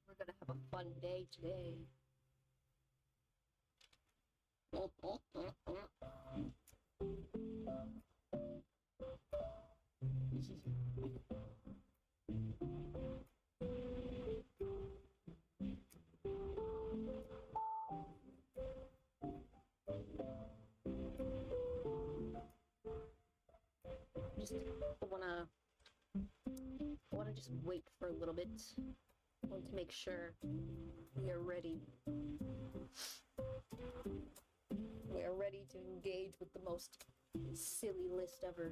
We're gonna have a fun day today. I wanna just wait for a little bit. I want to make sure we are ready. We are ready to engage with the most silly list ever.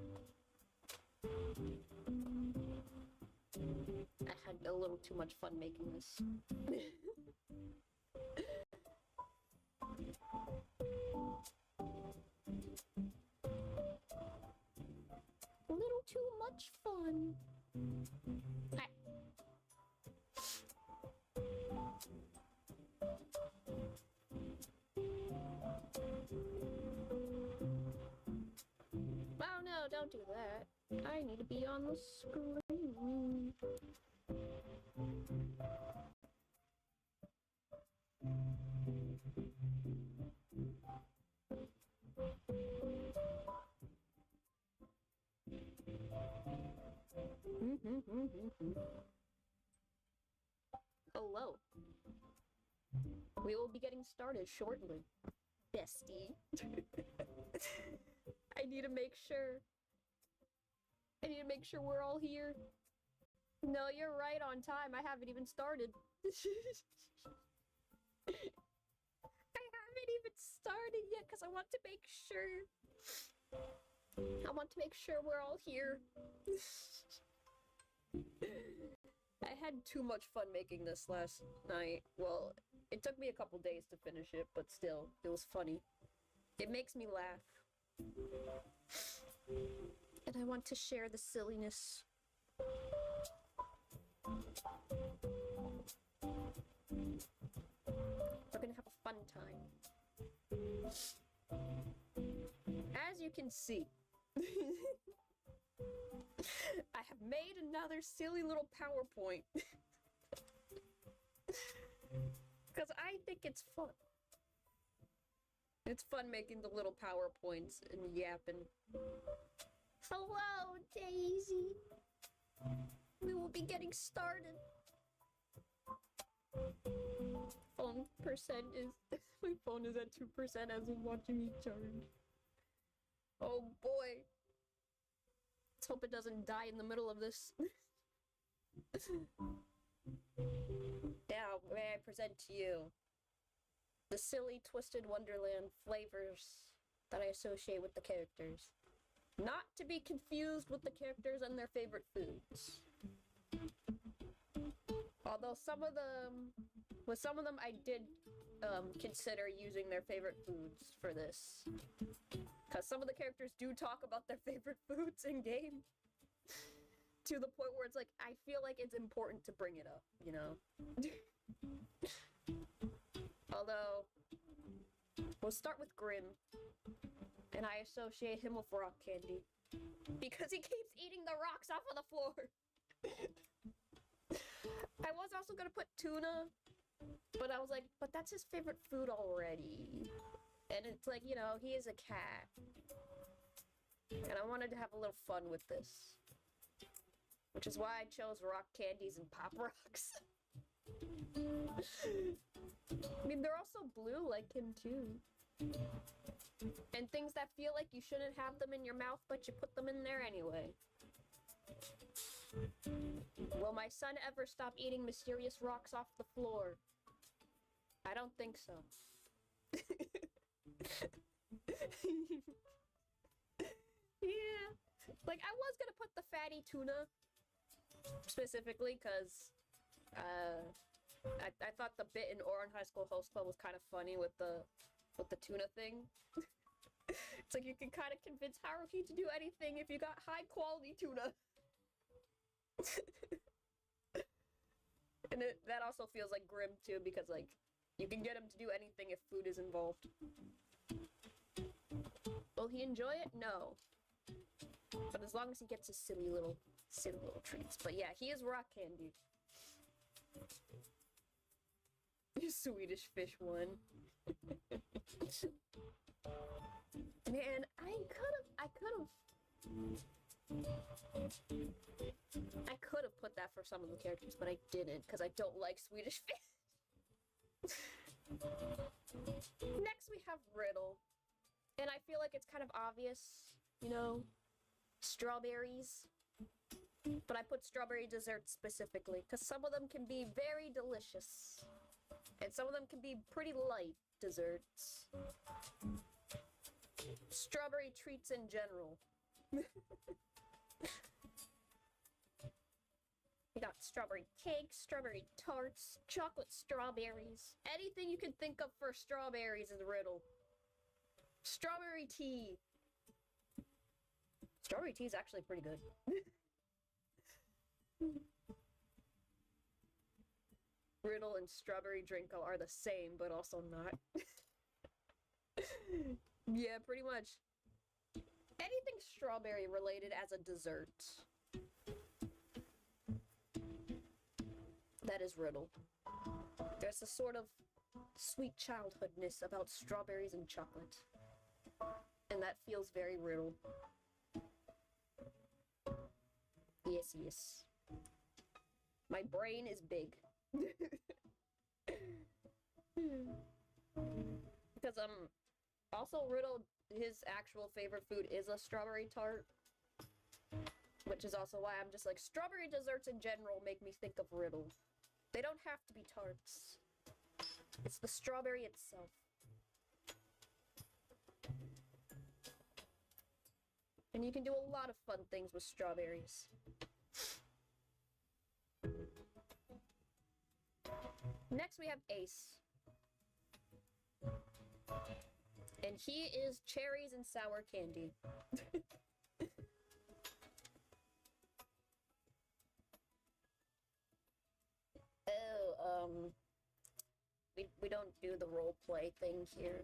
I had a little too much fun making this. A little too much fun. Oh no, don't do that. I need to be on the screen. Hello. We will be getting started shortly. Bestie. I need to make sure we're all here. No, you're right on time. I haven't even started. I haven't even started yet because I want to make sure. I want to make sure we're all here. I had too much fun making this last night. Well, it took me a couple days to finish it, but still, it was funny. It makes me laugh. And I want to share the silliness. We're gonna have a fun time. As you can see, I have made another silly little PowerPoint. Because I think it's fun. It's fun making the little PowerPoints and yapping. Hello, Daisy. We will be getting started. Phone percent is... My phone is at 2% as I'm watching me charge. Oh boy. Let's hope it doesn't die in the middle of this. Now, may I present to you the silly Twisted Wonderland flavors that I associate with the characters. Not to be confused with the characters and their favorite foods. Although with some of them I did consider using their favorite foods for this. Because some of the characters do talk about their favorite foods in game. To the point where it's like, I feel like it's important to bring it up, you know? Although, we'll start with Grim. And I associate him with rock candy. Because he keeps eating the rocks off of the floor. I was also gonna put tuna. But I was like, but that's his favorite food already. And it's like, you know, he is a cat. And I wanted to have a little fun with this. Which is why I chose rock candies and pop rocks. I mean, they're also blue like him too. And things that feel like you shouldn't have them in your mouth, but you put them in there anyway. Will my son ever stop eating mysterious rocks off the floor? I don't think so. Yeah. Like, I was gonna put the fatty tuna. Specifically, because I thought the bit in Oran High School Host Club was kind of funny with the tuna thing. It's like you can kind of convince Haruhi to do anything if you got high quality tuna. And that also feels like Grim too, because like you can get him to do anything if food is involved. Will he enjoy it? No. But as long as he gets his silly little treats. But yeah, he is rock candy. Swedish fish one. Man, I could have put that for some of the characters, but I didn't because I don't like Swedish fish. Next we have Riddle. And I feel like it's kind of obvious, you know, strawberries. But I put strawberry desserts specifically because some of them can be very delicious. And some of them can be pretty light desserts. Strawberry treats in general. We got strawberry cakes, strawberry tarts, chocolate strawberries. Anything you can think of for strawberries is Riddle. Strawberry tea. Strawberry tea is actually pretty good. Riddle and strawberry Drinko are the same, but also not. Yeah, pretty much. Anything strawberry related as a dessert. That is Riddle. There's a sort of sweet childhoodness about strawberries and chocolate. And that feels very Riddle. Yes, yes. My brain is big. Because also Riddle, his actual favorite food is a strawberry tart, which is also why I'm just like, strawberry desserts in general make me think of Riddle. They don't have to be tarts. It's the strawberry itself. And you can do a lot of fun things with strawberries. Next we have Ace. And he is cherries and sour candy. Oh, we don't do the role play thing here.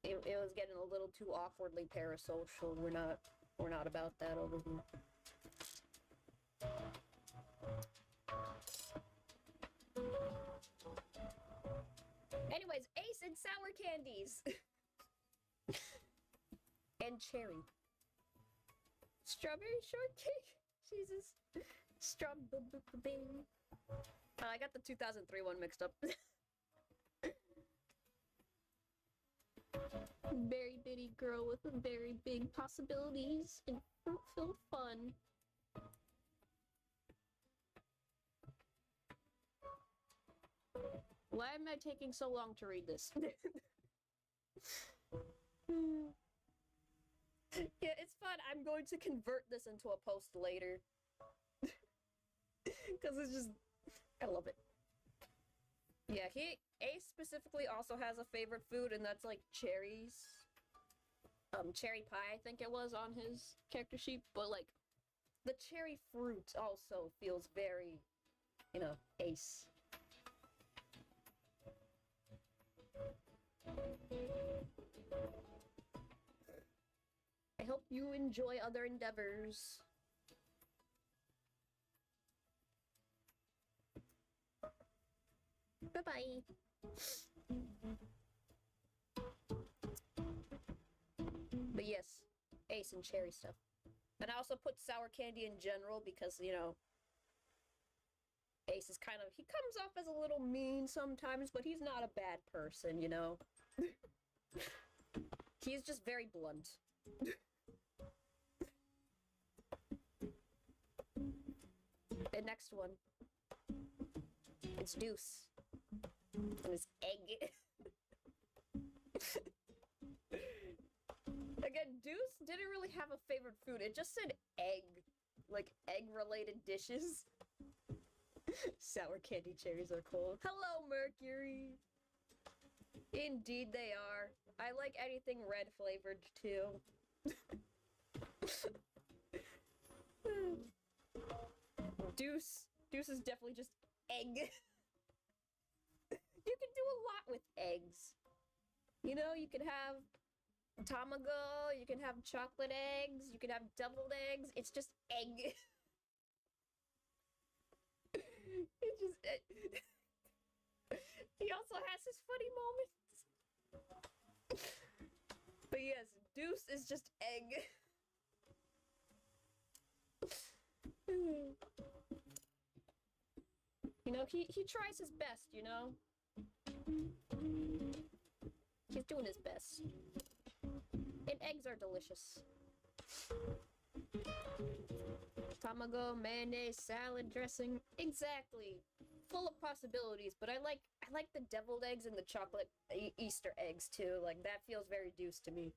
It was getting a little too awkwardly parasocial. We're not about that over here. Anyways, Ace and sour candies. And cherry. Strawberry shortcake. Jesus. Strawberry. I got the 2003 one mixed up. Very bitty girl with very big possibilities and fruitful fun. Why am I taking so long to read this? Yeah, it's fun. I'm going to convert this into a post later. Because it's just... I love it. Yeah, Ace specifically also has a favorite food, and that's like cherries. Cherry pie, I think it was on his character sheet, but like the cherry fruit also feels very, you know, Ace. I hope you enjoy other endeavors. Bye-bye. But yes, Ace and cherry stuff. And I also put sour candy in general because, you know, Ace is kind of, he comes off as a little mean sometimes, but he's not a bad person, you know? He's just very blunt. The next one. It's Deuce. And his egg. Again, Deuce didn't really have a favorite food. It just said egg. Like, egg-related dishes. Sour candy cherries are cool. Hello, Mercury! Indeed they are. I like anything red flavored too. Deuce is definitely just egg. You can do a lot with eggs. You know, you can have tamago, you can have chocolate eggs, you can have deviled eggs. It's just egg. It just... He also has his funny moments. But yes, Deuce is just egg. You know, he tries his best, you know? He's doing his best. And eggs are delicious. Tamago, mayonnaise, salad dressing. Exactly. Full of possibilities, but I like the deviled eggs and the chocolate Easter eggs too. Like, that feels very Deuce to me.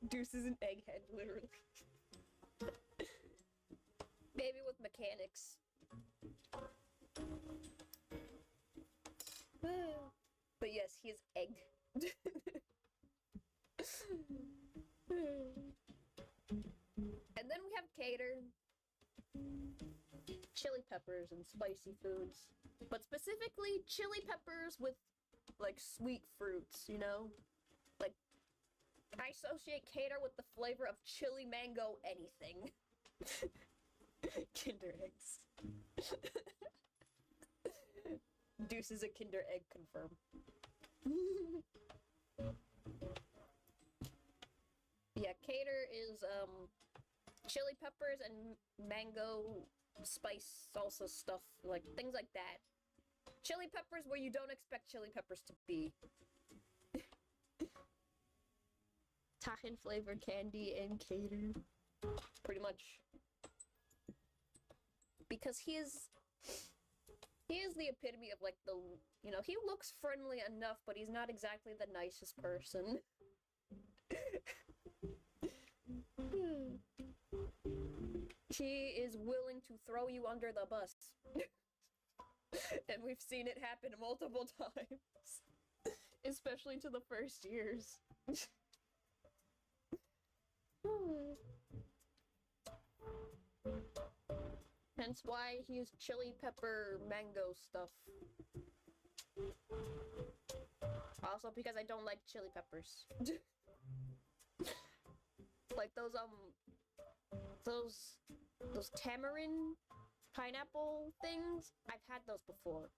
Deuce is an egghead, literally. Maybe with mechanics. But yes, he is egg. And then we have Cater. Chili peppers and spicy foods. But specifically, chili peppers with, like, sweet fruits, you know? Like, I associate Cater with the flavor of chili mango anything. Kinder eggs. Deuce is a Kinder egg confirm. Yeah, Cater is, chili peppers and mango spice salsa stuff, like, things like that. Chili peppers where you don't expect chili peppers to be. Tahin flavored candy and Cater. Pretty much. Because he is the epitome of, like, the, you know, he looks friendly enough, but he's not exactly the nicest person. He is willing to throw you under the bus. And we've seen it happen multiple times. Especially to the first years. Hence why he's chili pepper mango stuff. Also because I don't like chili peppers. Like those tamarind pineapple things, I've had those before.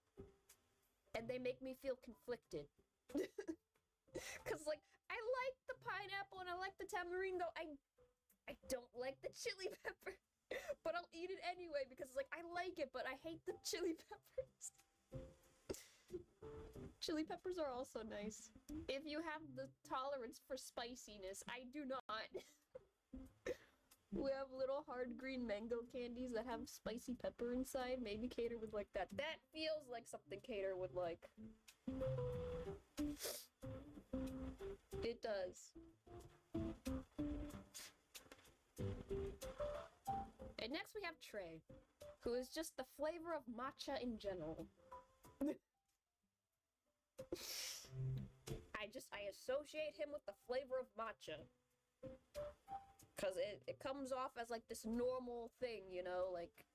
And they make me feel conflicted. Cause like, I like the pineapple and I like the tamarind, though I don't like the chili pepper. But I'll eat it anyway because like, I like it, but I hate the chili peppers. Chili peppers are also nice. If you have the tolerance for spiciness, I do not. We have little hard green mango candies that have spicy pepper inside. Maybe Cater would like that. That feels like something Cater would like. It does. And next we have Trey, who is just the flavor of matcha in general. I associate him with the flavor of matcha. Because it comes off as like this normal thing, you know, like,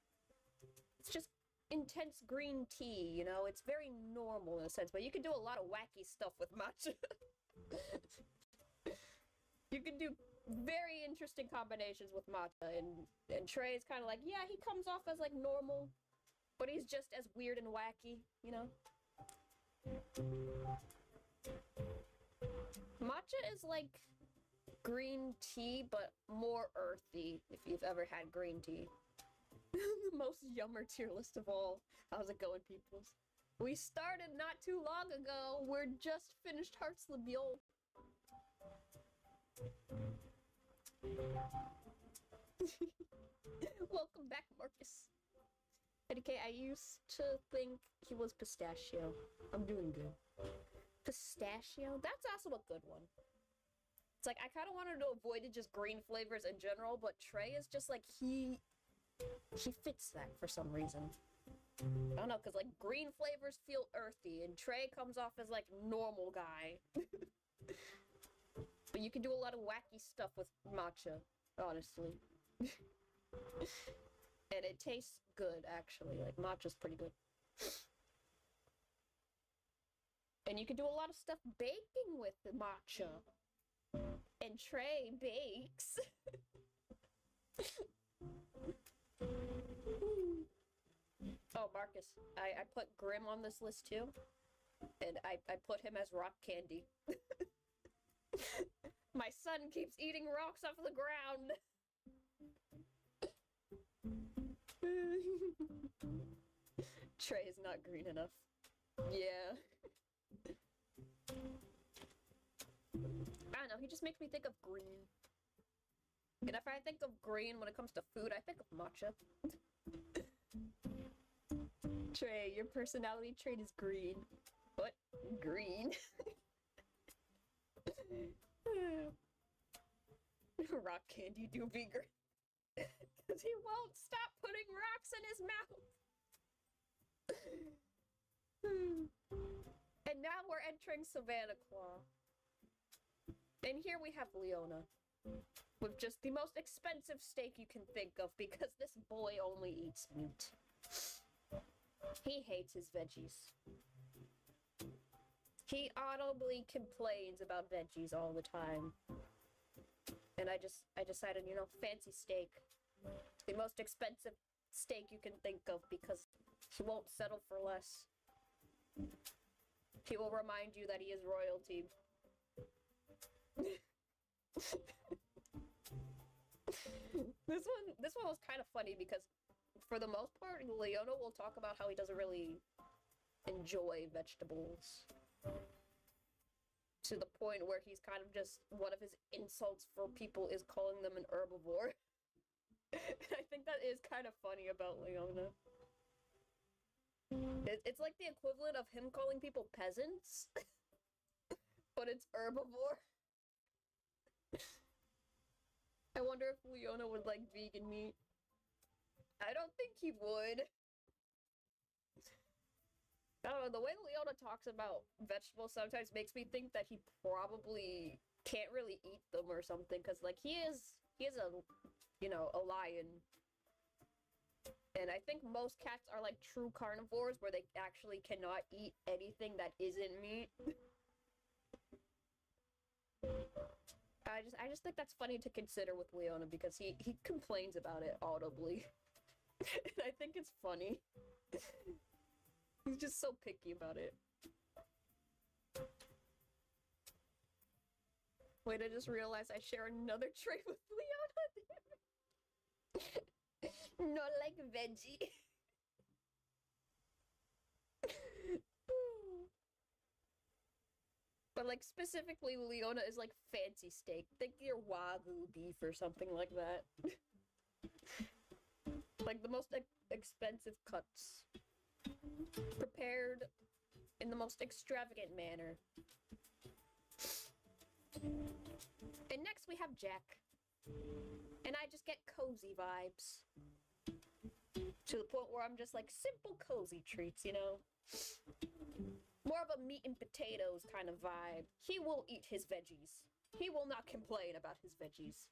it's just intense green tea, you know, it's very normal in a sense, but you can do a lot of wacky stuff with matcha. You can do very interesting combinations with matcha, and Trey's kind of like, yeah, he comes off as like normal, but he's just as weird and wacky, you know? Matcha is like green tea, but more earthy, if you've ever had green tea. The most yummer tier list of all. How's it going, peoples? We started not too long ago. We're just finished Hearts Labiole. Welcome back, Marcus. Okay, I used to think he was pistachio. I'm doing good. Pistachio? That's also a good one. It's like, I kind of wanted to avoid it, just green flavors in general, but Trey is just like, he fits that for some reason. I don't know, because, like, green flavors feel earthy, and Trey comes off as, like, normal guy. But you can do a lot of wacky stuff with matcha, honestly. And it tastes good, actually. Like, matcha's pretty good. And you can do a lot of stuff baking with the matcha. And Trey bakes. Oh, Marcus, I put Grim on this list too. And I put him as rock candy. My son keeps eating rocks off the ground. Trey is not green enough. Yeah. I don't know, he just makes me think of green. And if I think of green when it comes to food, I think of matcha. Trey, your personality trait is green. What? Green? Rock candy do be green. Because he won't stop putting rocks in his mouth. And now we're entering Savannah Claw. And here we have Leona. With just the most expensive steak you can think of, because this boy only eats meat. He hates his veggies. He audibly complains about veggies all the time. And I decided, you know, fancy steak. The most expensive steak you can think of, because he won't settle for less. He will remind you that he is royalty. This one was kind of funny because for the most part, Leona will talk about how he doesn't really enjoy vegetables. To the point where he's kind of just, one of his insults for people is calling them an herbivore. And I think that is kind of funny about Leona. It's like the equivalent of him calling people peasants. But it's herbivore. I wonder if Leona would like vegan meat. I don't think he would. I don't know, the way Leona talks about vegetables sometimes makes me think that he probably can't really eat them or something, because like he is a, you know, a lion. And I think most cats are like true carnivores where they actually cannot eat anything that isn't meat. I just think that's funny to consider with Leona, because he complains about it audibly. And I think it's funny. He's just so picky about it. Wait, I just realized I share another trait with Leona. Not like veggie. But like specifically Leona is like fancy steak. Think your Wagyu beef or something like that. Like the most expensive cuts. Prepared in the most extravagant manner. And next we have Jack. And I just get cozy vibes. To the point where I'm just like, simple cozy treats, you know? More of a meat and potatoes kind of vibe. He will eat his veggies. He will not complain about his veggies.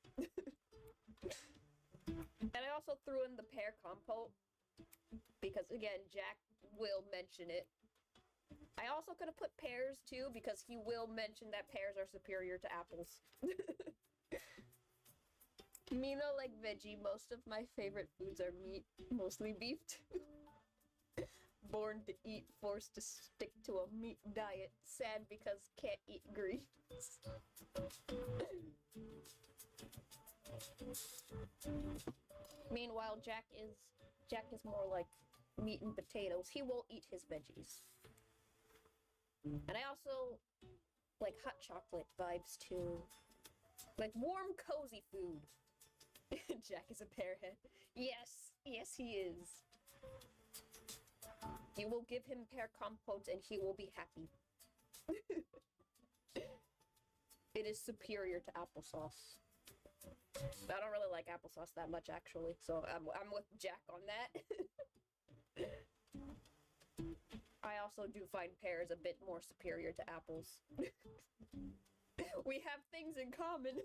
And I also threw in the pear compote. Because again, Jack will mention it. I also could have put pears too, because he will mention that pears are superior to apples. Mina like veggie. Most of my favorite foods are meat, mostly beef too. Born to eat, forced to stick to a meat diet. Sad because can't eat greens. Meanwhile, Jack is more like meat and potatoes. He will eat his veggies. And I also like hot chocolate vibes too. Like warm, cozy food. Jack is a pearhead. Yes, yes he is. You will give him pear compote and he will be happy. It is superior to applesauce. I don't really like applesauce that much actually, so I'm with Jack on that. also do find pears a bit more superior to apples. We have things in common.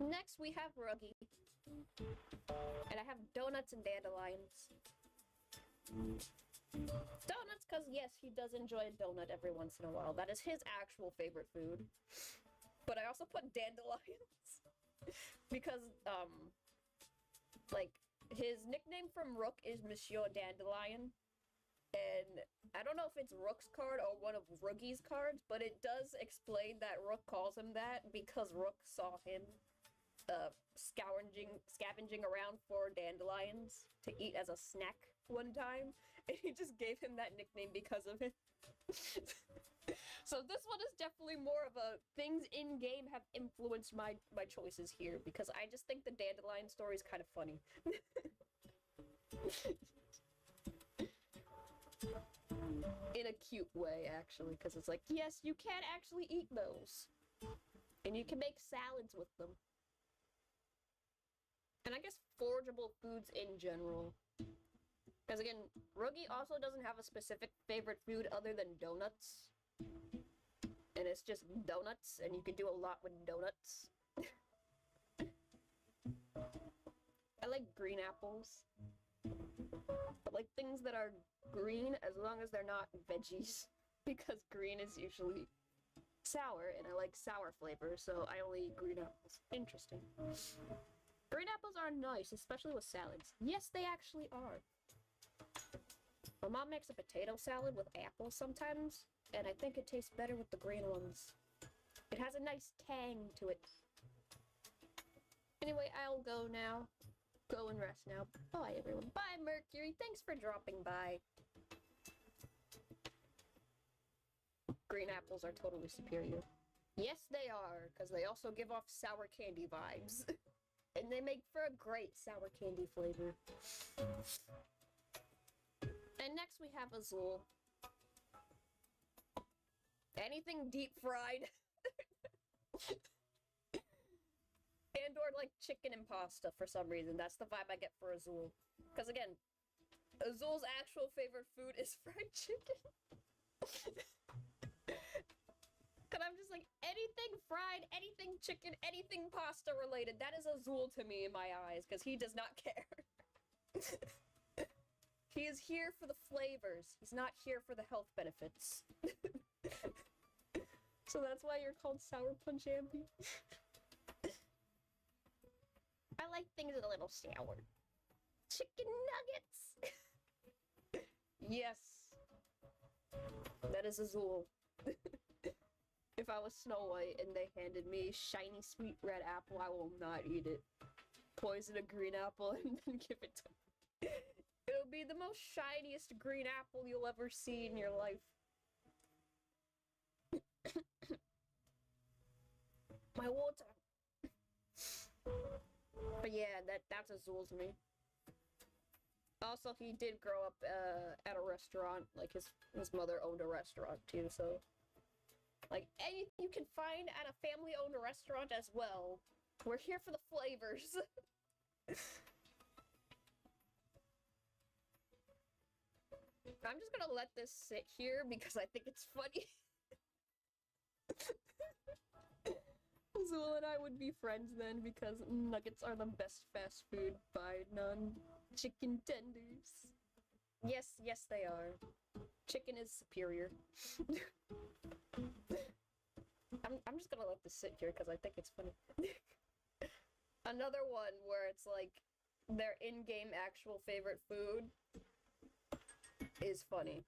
Next, we have Ruggy. And I have donuts and dandelions. Donuts, because yes, he does enjoy a donut every once in a while. That is his actual favorite food. But I also put dandelions. Because, like, his nickname from Rook is Monsieur Dandelion. And I don't know if it's Rook's card or one of Ruggy's cards, but it does explain that Rook calls him that because Rook saw him scavenging around for dandelions to eat as a snack one time, and he just gave him that nickname because of it. So this one is definitely more of a things in game have influenced my choices here, because I just think the dandelion story is kind of funny. In a cute way, actually, because it's like, yes, you can actually eat those, and you can make salads with them. And I guess forageable foods in general. Because again, Ruggy also doesn't have a specific favorite food other than donuts. And it's just donuts, and you can do a lot with donuts. I like green apples. But like things that are green, as long as they're not veggies. Because green is usually sour, and I like sour flavor, so I only eat green apples. Interesting. Green apples are nice, especially with salads. Yes, they actually are. My mom makes a potato salad with apples sometimes, and I think it tastes better with the green ones. It has a nice tang to it. Anyway, I'll go now. Go and rest now. Bye, everyone. Bye, Mercury. Thanks for dropping by. Green apples are totally superior. Yes, they are, because they also give off sour candy vibes. And they make for a great sour candy flavor. And next we have Azul. Anything deep fried. And or like chicken and pasta for some reason. That's the vibe I get for Azul. Because again, Azul's actual favorite food is fried chicken. And I'm just like, anything fried, anything chicken, anything pasta related, that is Azul to me in my eyes, because he does not care. He is here for the flavors. He's not here for the health benefits. So that's why you're called Sour Punch Ampy. I like things a little sour. Chicken nuggets! Yes. That is Azul. If I was Snow White and they handed me shiny sweet red apple, I will not eat it. Poison a green apple and then give it to me. It'll be the most shiniest green apple you'll ever see in your life. My water. But yeah, that's Azul to me. Also, he did grow up at a restaurant. Like, his mother owned a restaurant, too, so... Like, anything you can find at a family-owned restaurant as well. We're here for the flavors. I'm just gonna let this sit here because I think it's funny. Azul and I would be friends then because nuggets are the best fast food by none. Chicken tenders. Yes, yes they are. Chicken is superior. I'm just gonna let this sit here because I think it's funny. Another one where it's like their in-game actual favorite food is funny.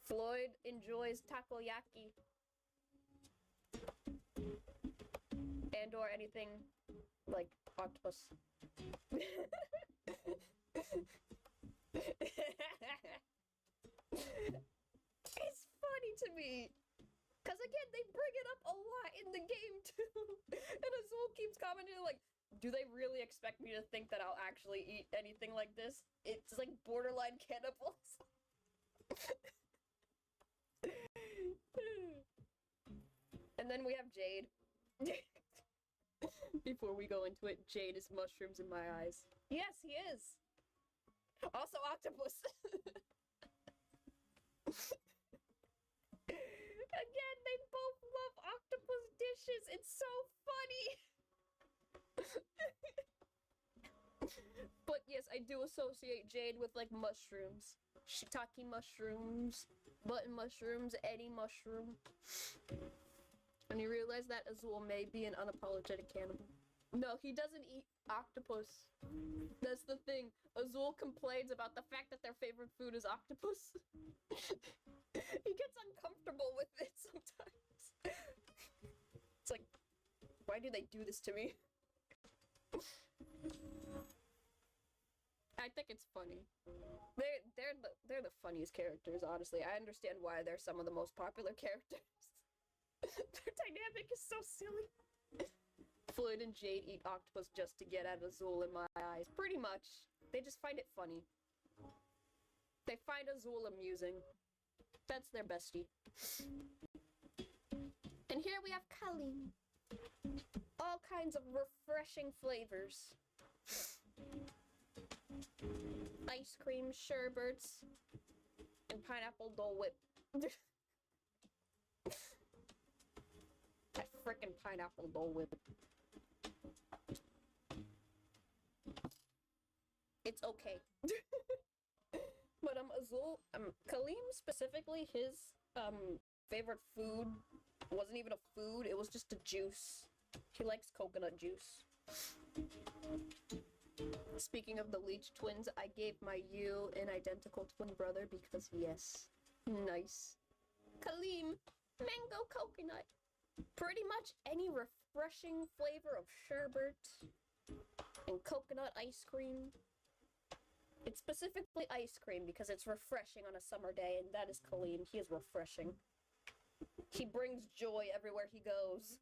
Floyd enjoys takoyaki. And or anything like octopus. It's funny to me. Because again, they bring it up a lot in the game too. And Azul keeps commenting like, do they really expect me to think that I'll actually eat anything like this? It's like borderline cannibals. And then we have Jade. Before we go into it, Jade is mushrooms in my eyes. Yes, he is. Also octopus. Again, they both love octopus dishes. It's so funny. But yes, I do associate Jade with like mushrooms. Shiitake mushrooms, button mushrooms, any mushroom. And you realize that Azul may be an unapologetic cannibal. No, he doesn't eat octopus. That's the thing. Azul complains about the fact that their favorite food is octopus. He gets uncomfortable with it sometimes. It's like, why do they do this to me? I think it's funny. They're the funniest characters, honestly. I understand why they're some of the most popular characters. Their dynamic is so silly. Floyd and Jade eat octopus just to get at Azul in my eyes. Pretty much. They just find it funny. They find Azul amusing. That's their bestie. And here we have Kali. All kinds of refreshing flavors. Ice cream, sherbets, and pineapple Dole Whip. That frickin' pineapple Dole Whip. It's okay. But Azul, Kaleem specifically, his favorite food wasn't even a food, it was just a juice. He likes coconut juice. Speaking of the Leech twins, I gave my Yu an identical twin brother because yes. Nice. Kaleem, mango coconut. Pretty much any refreshing flavor of sherbet and coconut ice cream. It's specifically ice cream because it's refreshing on a summer day, and that is Kaleem. He is refreshing. He brings joy everywhere he goes.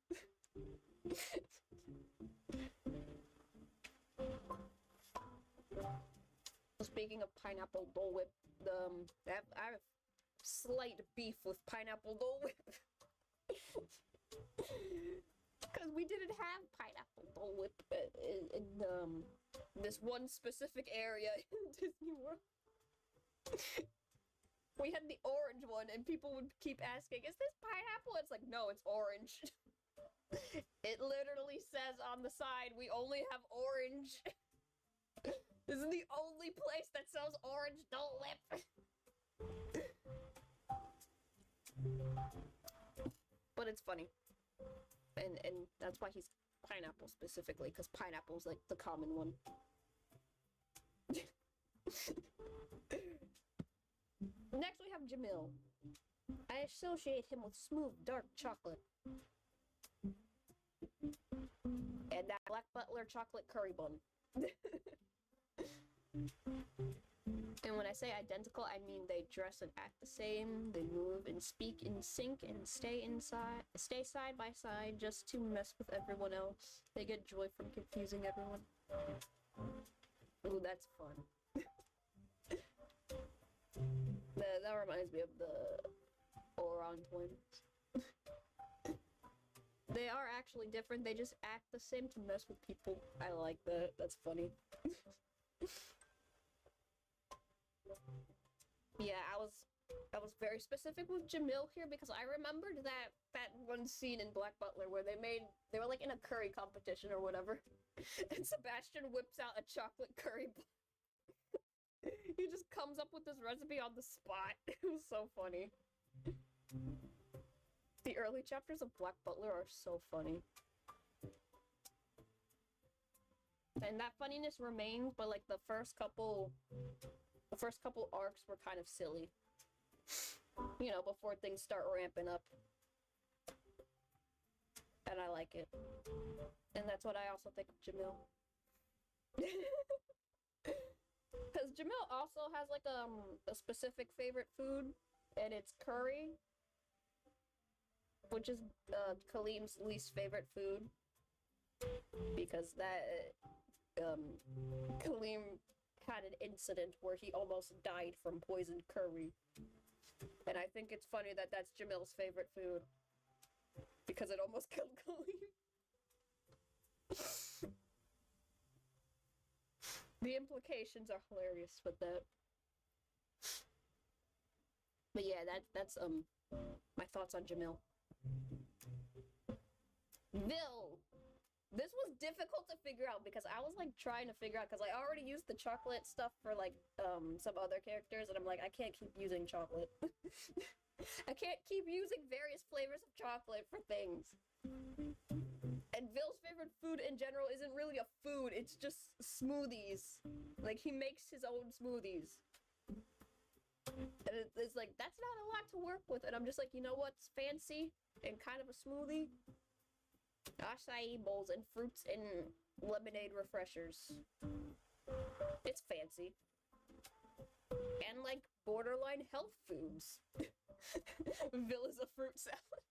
Speaking of pineapple Dole Whip, I have slight beef with pineapple Dole Whip. Because we didn't have pineapple Dole Whip in this one specific area in Disney World. We had the orange one, and people would keep asking, is this pineapple? It's like, no, it's orange. It literally says on the side, we only have orange. This is the only place that sells orange Dole Whip. But it's funny. And that's why he's pineapple specifically, because pineapple's like the common one. Next we have Jamil. I associate him with smooth, dark chocolate. And that Black Butler chocolate curry bun. And when I say identical, I mean they dress and act the same, they move and speak in sync and stay side by side just to mess with everyone else. They get joy from confusing everyone. Ooh, that's fun. That reminds me of the Oron twins. They are actually different, they just act the same to mess with people. I like that, that's funny. Yeah, I was very specific with Jamil here because I remembered that one scene in Black Butler where they were like in a curry competition or whatever, and Sebastian whips out a chocolate curry. He just comes up with this recipe on the spot. It was so funny. The early chapters of Black Butler are so funny. And that funniness remains, but like the first couple arcs were kind of silly. You know, before things start ramping up. And I like it. And that's what I also think of Jamil. Because Jamil also has like a specific favorite food, and it's curry, which is Kaleem's least favorite food. Because Kaleem had an incident where he almost died from poisoned curry. And I think it's funny that that's Jamil's favorite food. Because it almost killed Kaleem. The implications are hilarious with that. But yeah, that's my thoughts on Jamil. Vil. This was difficult to figure out because I was like trying to figure out because I already used the chocolate stuff for like some other characters and I'm like I can't keep using chocolate. I can't keep using various flavors of chocolate for things. And Vil's favorite food in general isn't really a food, it's just smoothies. Like he makes his own smoothies. And it's like that's not a lot to work with and I'm just like, you know what's fancy and kind of a smoothie? Acai bowls and fruits and lemonade refreshers. It's fancy. And like borderline health foods. Vil is a fruit salad.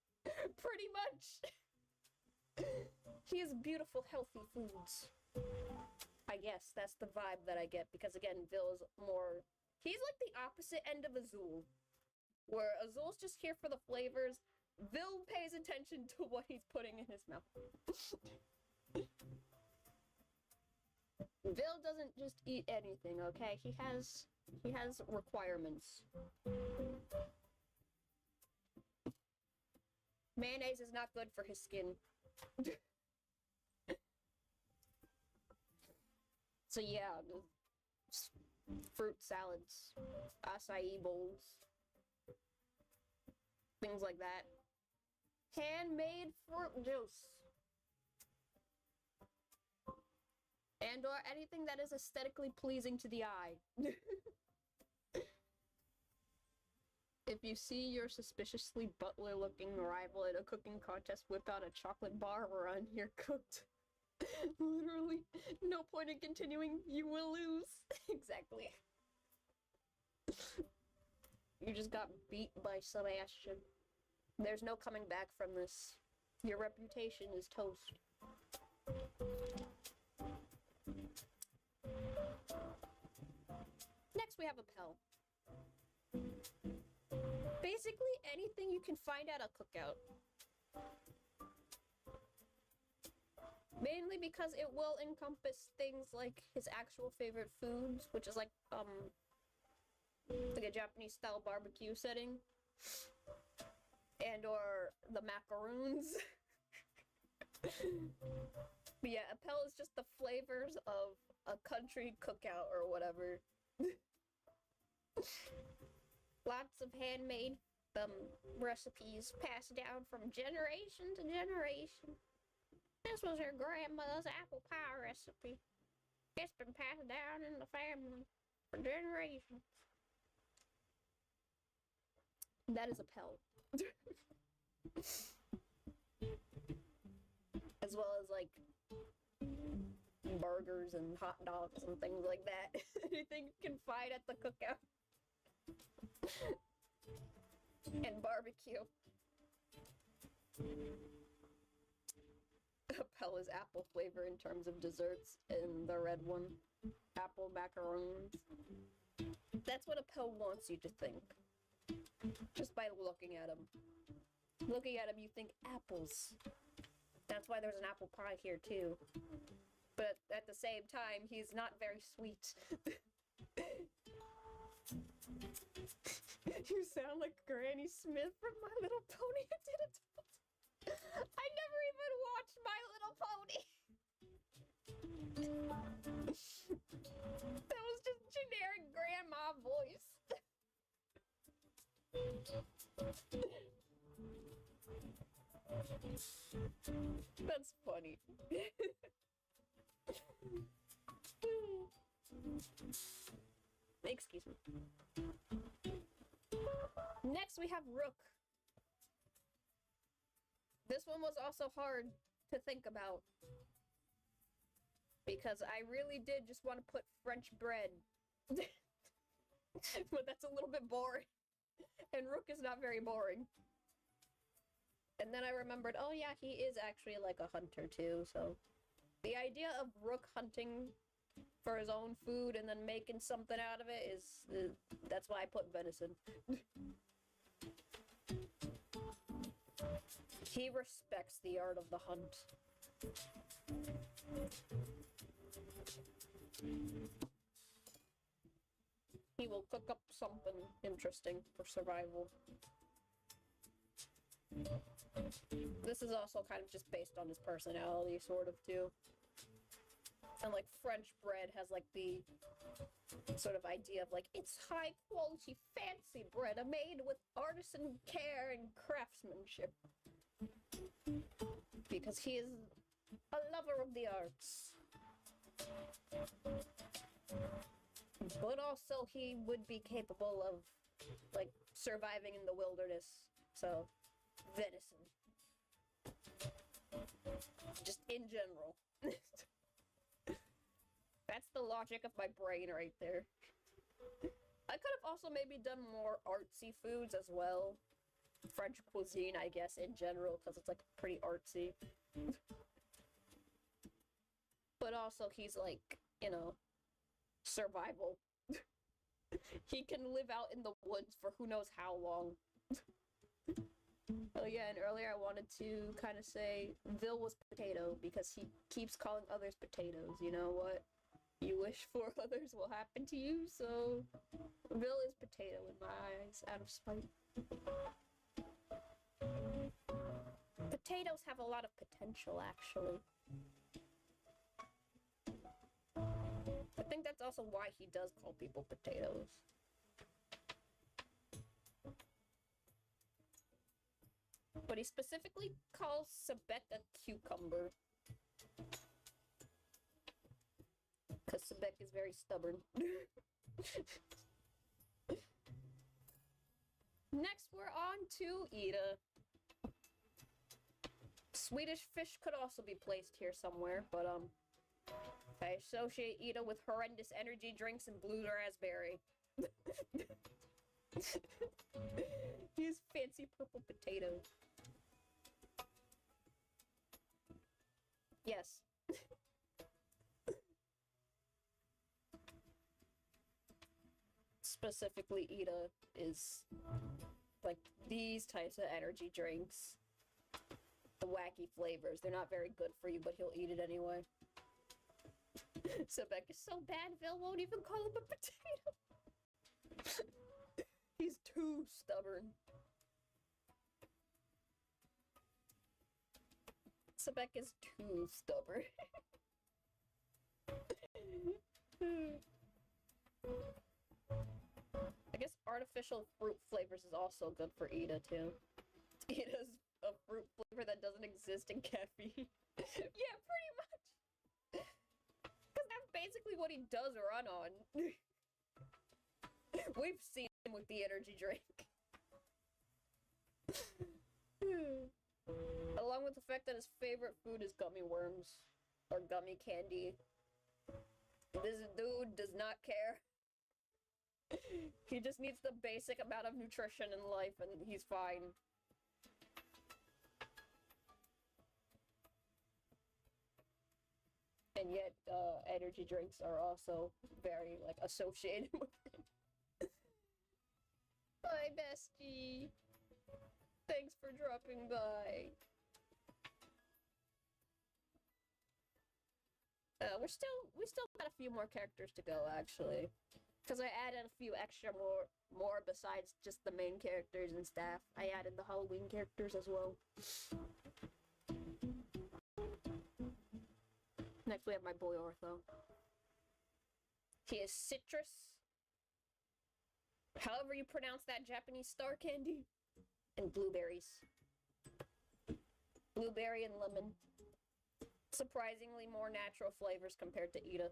Pretty much. He has beautiful, healthy foods. I guess that's the vibe that I get because again, Vil is more... He's like the opposite end of Azul. Where Azul's just here for the flavors. Vil pays attention to what he's putting in his mouth. Vil doesn't just eat anything, okay? He has requirements. Mayonnaise is not good for his skin. So yeah, fruit salads, acai bowls, things like that. Handmade fruit juice. And or anything that is aesthetically pleasing to the eye. If you see your suspiciously butler-looking rival at a cooking contest whip out a chocolate bar run, you're cooked. Literally, no point in continuing, you will lose. Exactly. You just got beat by Sebastian. There's no coming back from this. Your reputation is toast. Next we have Appel. Basically anything you can find at a cookout. Mainly because it will encompass things like his actual favorite foods, which is like a Japanese style barbecue setting. And or the macaroons. But yeah, Appel is just the flavors of a country cookout or whatever. Lots of handmade recipes passed down from generation to generation. This was her grandmother's apple pie recipe. It's been passed down in the family for generations. That is Appel. As well as like burgers and hot dogs and things like that. Anything you can find at the cookout. And barbecue. Appel is apple flavor in terms of desserts, and the red one, apple macaroons. That's what Appel wants you to think. Just by looking at him. Looking at him, you think apples. That's why there's an apple pie here, too. But at the same time, he's not very sweet. You sound like Granny Smith from My Little Pony. I never even watched My Little Pony. That was just generic grandma voice. That's funny. Excuse me. Next we have Rook. This one was also hard to think about. Because I really did just want to put French bread. But that's a little bit boring. And Rook is not very boring. And then I remembered, oh yeah, he is actually like a hunter too, so... The idea of Rook hunting for his own food and then making something out of it is... that's why I put venison. He respects the art of the hunt. He will cook up something interesting for survival. This is also kind of just based on his personality, sort of, too. And, like, French bread has, like, the sort of idea of, like, it's high-quality, fancy bread made with artisan care and craftsmanship. Because he is a lover of the arts. But also, he would be capable of, like, surviving in the wilderness. So, venison. Just in general. That's the logic of my brain right there. I could have also maybe done more artsy foods as well. French cuisine, I guess, in general, because it's, like, pretty artsy. But also, he's, like, you know, survival. He can live out in the woods for who knows how long. Oh yeah, and earlier I wanted to kind of say Vil was potato, because he keeps calling others potatoes, you know what? You wish for others will happen to you, so Vil is potato in my eyes, out of spite. Potatoes have a lot of potential, actually. I think that's also why he does call people potatoes. But he specifically calls Sebek a cucumber. Because Sebek is very stubborn. Next, we're on to Ida. Swedish fish could also be placed here somewhere, but I associate Ida with horrendous energy drinks and blue raspberry. He's fancy purple potato. Yes. Specifically, Ida is like these types of energy drinks. The wacky flavors. They're not very good for you, but he'll eat it anyway. Sebek is so bad, Vil won't even call him a potato. He's too stubborn. Sebek is too stubborn. I guess artificial fruit flavors is also good for Ida, too. Ida's a fruit flavor that doesn't exist in caffeine. Yeah, pretty much. Because that's basically what he does run on. We've seen him with the energy drink. Along with the fact that his favorite food is gummy worms. Or gummy candy. This dude does not care. He just needs the basic amount of nutrition in life and he's fine. And yet, energy drinks are also very, like, associated with him. Hi, bestie. Thanks for dropping by. We still got a few more characters to go, actually. Because I added a few extra more besides just the main characters and staff. I added the Halloween characters as well. Next we have my boy Ortho. He is citrus. However you pronounce that Japanese star candy. And blueberries. Blueberry and lemon. Surprisingly more natural flavors compared to Ida.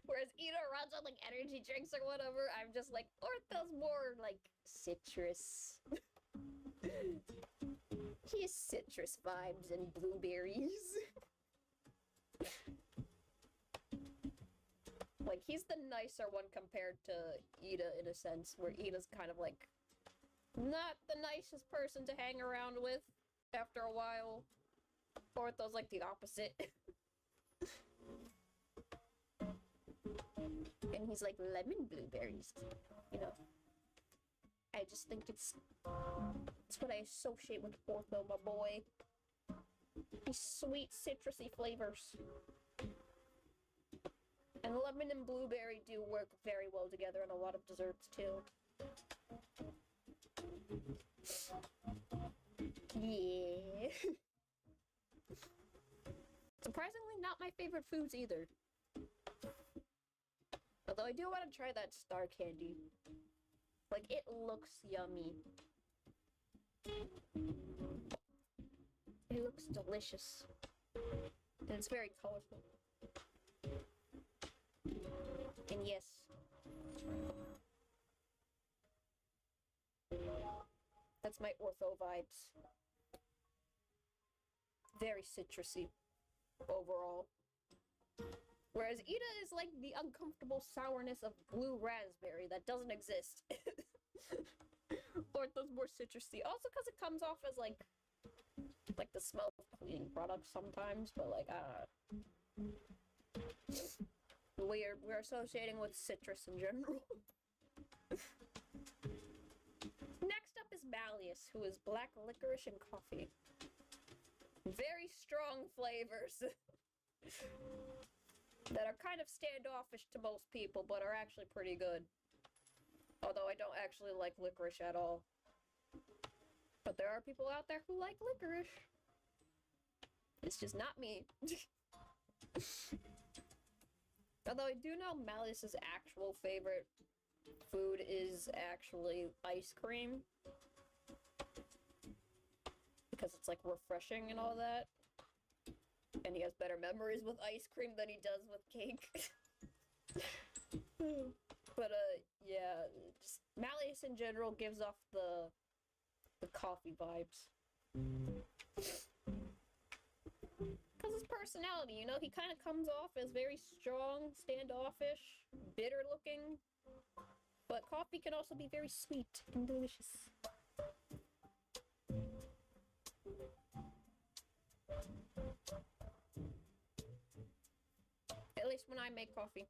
Whereas Ida runs on like energy drinks or whatever, I'm just like, Ortho's more like citrus. He has citrus vibes and blueberries. Like, he's the nicer one compared to Ida in a sense, where Ida's kind of like not the nicest person to hang around with after a while. Ortho's like the opposite. And he's like lemon blueberries, you know. I just think it's what I associate with Ortho, my boy. These sweet citrusy flavors. And lemon and blueberry do work very well together in a lot of desserts, too. Yeah. Surprisingly, not my favorite foods either. Although I do want to try that star candy. Like, it looks yummy. It looks delicious. And it's very colorful. And yes. That's my ortho vibes. Very citrusy overall. Whereas Ida is like the uncomfortable sourness of blue raspberry that doesn't exist. Ortho's more citrusy. Also because it comes off as like the smell of cleaning products sometimes, but like we're associating with citrus in general. Next up is Malleus, who is black licorice and coffee. Very strong flavors. That are kind of standoffish to most people, but are actually pretty good. Although I don't actually like licorice at all. But there are people out there who like licorice. It's just not me. Although I do know Malleus's actual favorite food is actually ice cream. Because it's like refreshing and all that. And he has better memories with ice cream than he does with cake. But, yeah, just Malleus in general gives off the coffee vibes. Because his personality, you know, he kind of comes off as very strong, standoffish, bitter looking. But coffee can also be very sweet and delicious. At least when I make coffee.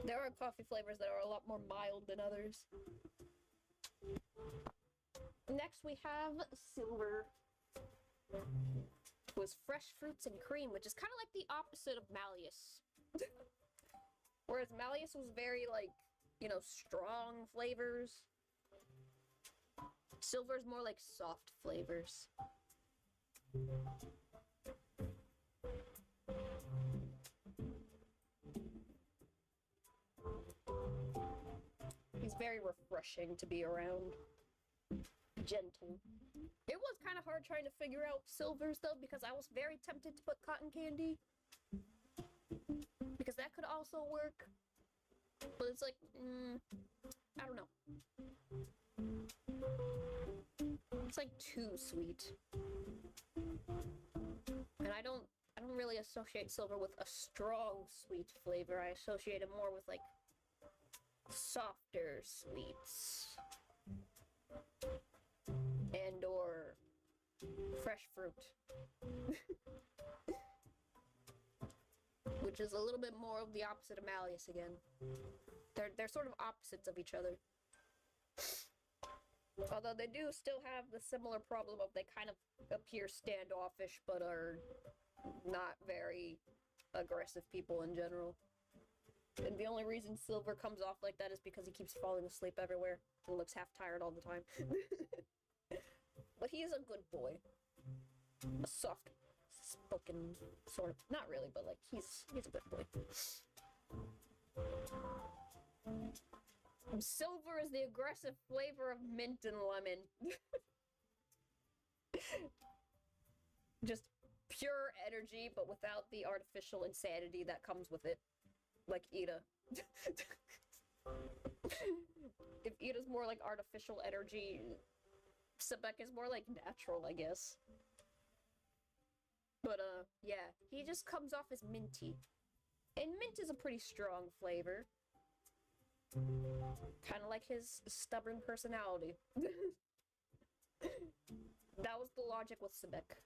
There are coffee flavors that are a lot more mild than others. Next we have Silver. Was fresh fruits and cream, which is kind of like the opposite of Malleus. Whereas Malleus was very, like, you know, strong flavors. Silver's more like soft flavors. He's very refreshing to be around. Gentle. It was kind of hard trying to figure out Silvers, though, because I was very tempted to put cotton candy. Because that could also work. But it's like, I don't know. It's like too sweet. And I don't really associate Silver with a strong sweet flavor. I associate it more with like softer sweets. And or fresh fruit. Which is a little bit more of the opposite of Malleus again. They're sort of opposites of each other. Although they do still have the similar problem of they kind of appear standoffish, but are not very aggressive people in general. And the only reason Silver comes off like that is because he keeps falling asleep everywhere and looks half tired all the time. But he is a good boy. A soft-spoken sort of. Not really, but like he's a good boy. Silver is the aggressive flavor of mint and lemon. Just pure energy, but without the artificial insanity that comes with it. Like Ida. If Ida's more like artificial energy, Sebek is more like natural, I guess. But, yeah, he just comes off as minty. And mint is a pretty strong flavor. Kind of like his stubborn personality. That was the logic with Sebek.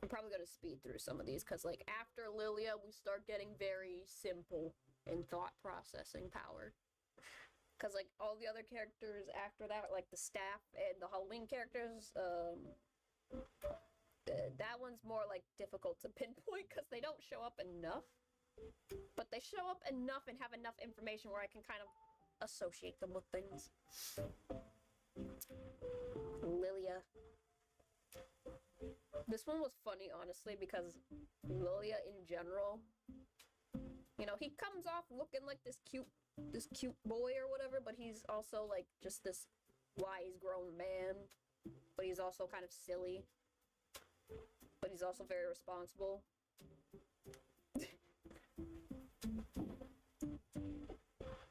I'm probably gonna speed through some of these, because, like, after Lilia, we start getting very simple in thought processing power. Because, like, all the other characters after that, like the staff and the Halloween characters, That one's more like difficult to pinpoint because they don't show up enough. But they show up enough and have enough information where I can kind of associate them with things. Lilia. This one was funny, honestly, because Lilia in general, you know, he comes off looking like this cute boy or whatever, but he's also like just this wise grown man, but he's also kind of silly, but he's also very responsible.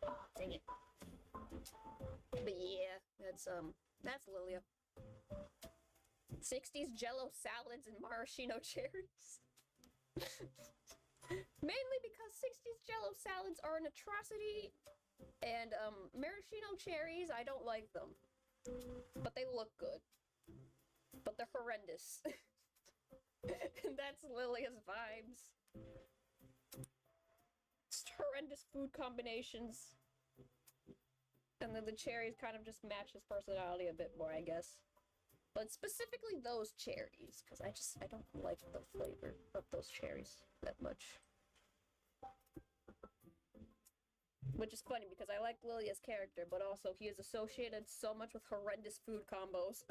Oh, dang it. But yeah, that's Lilia. 60s Jello salads and maraschino cherries. Mainly because 60s Jello salads are an atrocity, and maraschino cherries, I don't like them. But they look good. But they're horrendous. And that's Lilia's vibes. Just horrendous food combinations. And then the cherries kind of just match his personality a bit more, I guess. But specifically those cherries, because I don't like the flavor of those cherries that much. Which is funny, because I like Lilia's character, but also he is associated so much with horrendous food combos.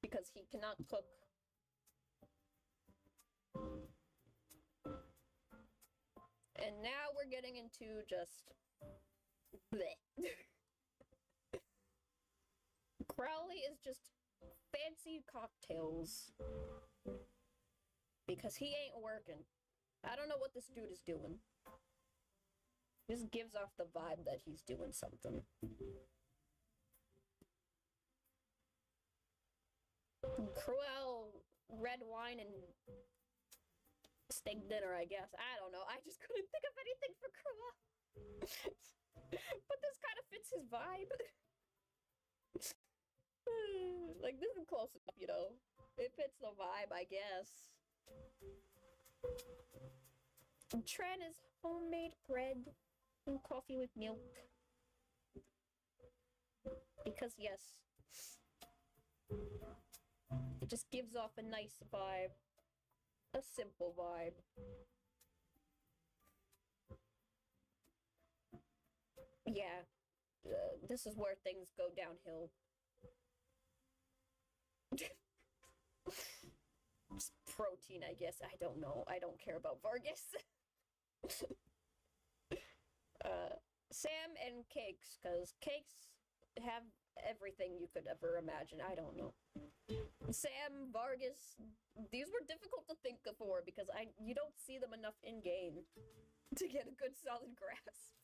Because he cannot cook. And now we're getting into just bleh. Crowley is just fancy cocktails. Because he ain't working. I don't know what this dude is doing. Just gives off the vibe that he's doing something. Cruel red wine and steak dinner, I guess. I don't know. I just couldn't think of anything for Cruel. But this kind of fits his vibe. Like, this is close enough, you know. It fits the vibe, I guess. Tran is homemade bread and coffee with milk. Because, yes. It just gives off a nice vibe. A simple vibe. Yeah. This is where things go downhill. Just protein, I guess. I don't know. I don't care about Vargas. Sam and cakes, because cakes have everything you could ever imagine. I don't know. Sam, Vargas, these were difficult to think of for because you don't see them enough in game to get a good solid grasp.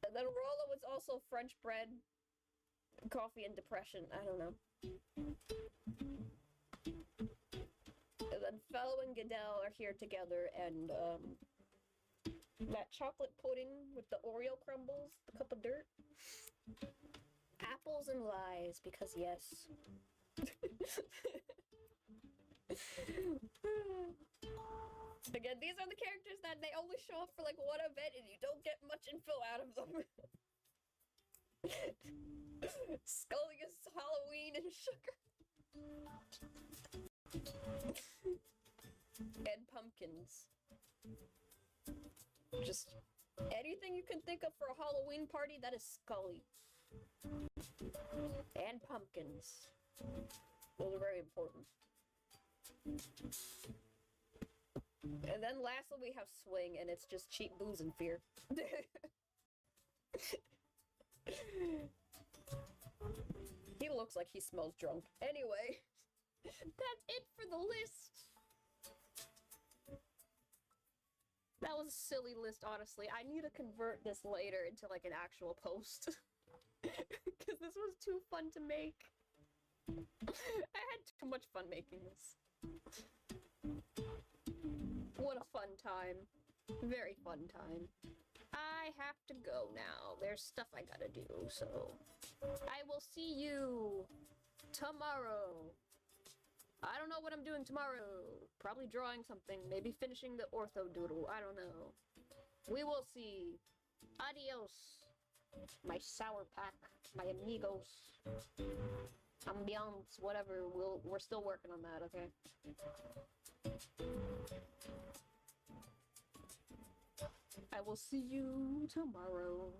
And then Rollo was also French bread, coffee, and depression. I don't know. And then Fellow and Goodell are here together, and that chocolate pudding with the Oreo crumbles, the cup of dirt. Apples and lies, because yes. Again, these are the characters that they only show up for like one event and you don't get much info out of them. Scully is Halloween and sugar. And pumpkins. Just anything you can think of for a Halloween party, that is Scully. And pumpkins. Those are very important. And then lastly we have Swing, and it's just cheap booze and fear. He looks like he smells drunk. Anyway, that's it for the list. That was a silly list, honestly. I need to convert this later into like an actual post. Because this was too fun to make. I had too much fun making this. What a fun time. Very fun time. I have to go now. There's stuff I gotta do, so I will see you tomorrow. I don't know what I'm doing tomorrow. Probably drawing something. Maybe finishing the ortho doodle. I don't know. We will see. Adios. my sour pack, my amigos, ambiance, whatever. We're still working on that, okay? I will see you tomorrow.